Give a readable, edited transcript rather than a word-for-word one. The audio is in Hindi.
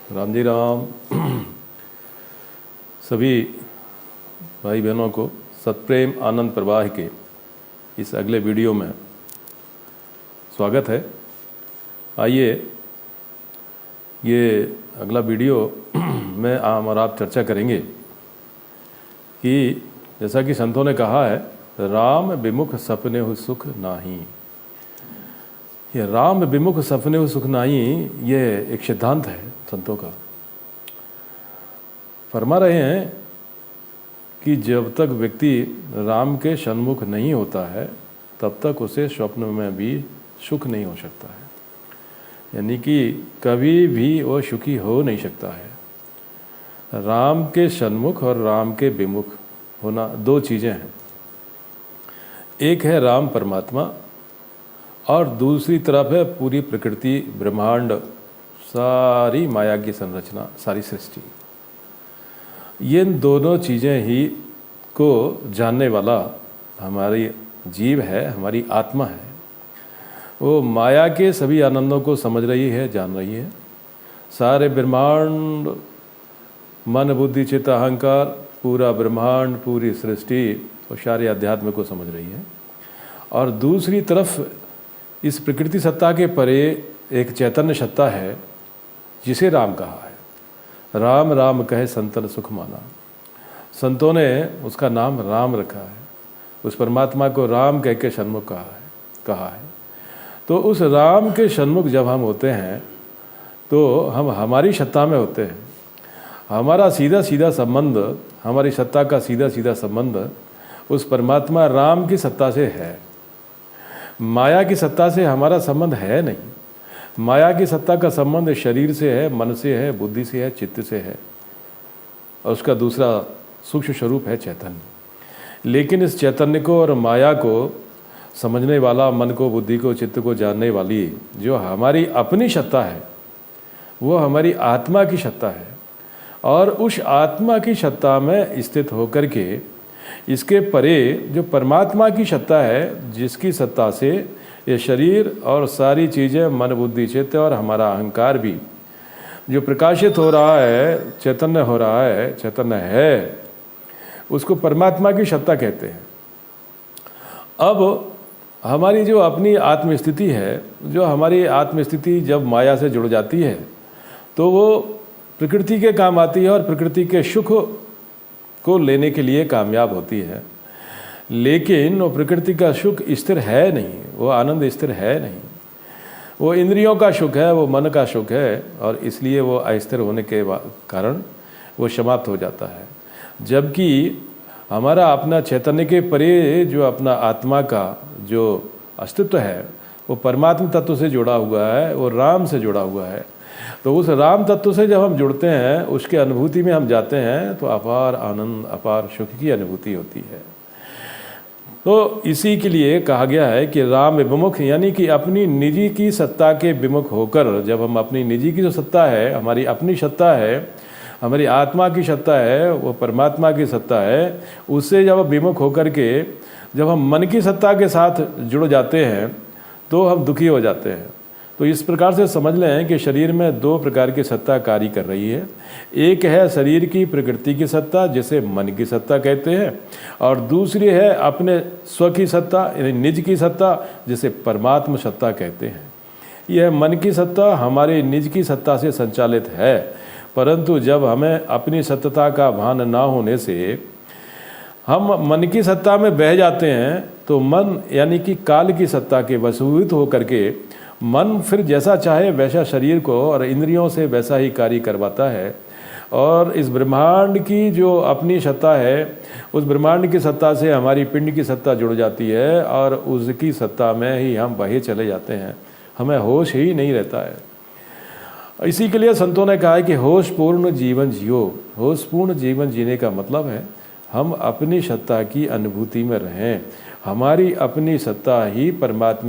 राम जी राम। सभी भाई बहनों को सत्प्रेम आनंद प्रवाह के इस अगले वीडियो में स्वागत है। आइए ये अगला वीडियो में हम और आप चर्चा करेंगे कि जैसा कि संतों ने कहा है, राम विमुख सपने हु सुख नाही। ये राम विमुख सपने हु सुख नाही, ये एक सिद्धांत है संतों का। फरमा रहे हैं कि जब तक व्यक्ति राम के सन्मुख नहीं होता है तब तक उसे स्वप्न में भी सुख नहीं हो सकता है, यानी कि कभी भी वो सुखी हो नहीं सकता है। राम के सन्मुख और राम के विमुख होना दो चीज़ें हैं। एक है राम परमात्मा और दूसरी तरफ है पूरी प्रकृति, ब्रह्मांड, सारी माया की संरचना, सारी सृष्टि। ये दोनों चीज़ें ही को जानने वाला हमारी जीव है, हमारी आत्मा है। वो माया के सभी आनंदों को समझ रही है, जान रही है। सारे ब्रह्मांड, मन बुद्धि चित्त अहंकार, पूरा ब्रह्मांड, पूरी सृष्टि और सारे अध्यात्म को समझ रही है। और दूसरी तरफ इस प्रकृति सत्ता के परे एक चैतन्य सत्ता है जिसे राम कहा है। राम राम कहे संतन सुख माना। संतों ने उसका नाम राम रखा है। उस परमात्मा को राम कह के सन्मुख कहा है। तो उस राम के सन्मुख जब हम होते हैं तो हम हमारी सत्ता में होते हैं। हमारा सीधा सीधा संबंध, हमारी सत्ता का सीधा सीधा संबंध उस परमात्मा राम की सत्ता से है। माया की सत्ता से हमारा संबंध है नहीं। माया की सत्ता का संबंध शरीर से है, मन से है, बुद्धि से है, चित्त से है, और उसका दूसरा सूक्ष्म स्वरूप है चैतन्य। लेकिन इस चैतन्य को और माया को समझने वाला, मन को, बुद्धि को, चित्त को जानने वाली जो हमारी अपनी सत्ता है, वो हमारी आत्मा की सत्ता है। और उस आत्मा की सत्ता में स्थित होकर के इसके परे जो परमात्मा की सत्ता है, जिसकी सत्ता से ये शरीर और सारी चीज़ें, मन बुद्धि चित्त और हमारा अहंकार भी जो प्रकाशित हो रहा है, चैतन्य हो रहा है, चैतन्य है, उसको परमात्मा की सत्ता कहते हैं। अब हमारी जो अपनी आत्मस्थिति है, जो हमारी आत्मस्थिति जब माया से जुड़ जाती है तो वो प्रकृति के काम आती है और प्रकृति के सुख को लेने के लिए कामयाब होती है। लेकिन वो प्रकृति का सुख स्थिर है नहीं, वो आनंद स्थिर है नहीं। वो इंद्रियों का सुख है, वो मन का सुख है, और इसलिए वो अस्थिर होने के कारण वो समाप्त हो जाता है। जबकि हमारा अपना चैतन्य के परे जो अपना आत्मा का जो अस्तित्व है वो परमात्मा तत्व से जुड़ा हुआ है, वो राम से जुड़ा हुआ है। तो उस राम तत्व से जब हम जुड़ते हैं, उसके अनुभूति में हम जाते हैं तो अपार आनंद, अपार सुख की अनुभूति होती है। तो इसी के लिए कहा गया है कि राम विमुख, यानी कि अपनी निजी की सत्ता के विमुख होकर, जब हम अपनी निजी की जो सत्ता है, हमारी अपनी सत्ता है, हमारी आत्मा की सत्ता है, वो परमात्मा की सत्ता है, उससे जब विमुख होकर के जब हम मन की सत्ता के साथ जुड़ जाते हैं तो हम दुखी हो जाते हैं। तो इस प्रकार से समझ लें कि शरीर में दो प्रकार की सत्ता कार्य कर रही है। एक है शरीर की प्रकृति की सत्ता, जिसे मन की सत्ता कहते हैं, और दूसरी है अपने स्व की सत्ता, यानी निज की सत्ता, जिसे परमात्मा सत्ता कहते हैं। यह मन की सत्ता हमारे निज की सत्ता से संचालित है, परंतु जब हमें अपनी सत्ता का भान ना होने से हम मन की सत्ता में बह जाते हैं तो मन, यानी कि काल की सत्ता के वशीभूत होकर के मन फिर जैसा चाहे वैसा शरीर को और इंद्रियों से वैसा ही कार्य करवाता है। और इस ब्रह्मांड की जो अपनी सत्ता है, उस ब्रह्मांड की सत्ता से हमारी पिंड की सत्ता जुड़ जाती है और उसकी सत्ता में ही हम बहे चले जाते हैं। हमें होश ही नहीं रहता है। इसी के लिए संतों ने कहा है कि होशपूर्ण जीवन जियो। होशपूर्ण जीवन जीने का मतलब है हम अपनी सत्ता की अनुभूति में रहें। हमारी अपनी सत्ता ही परमात्मा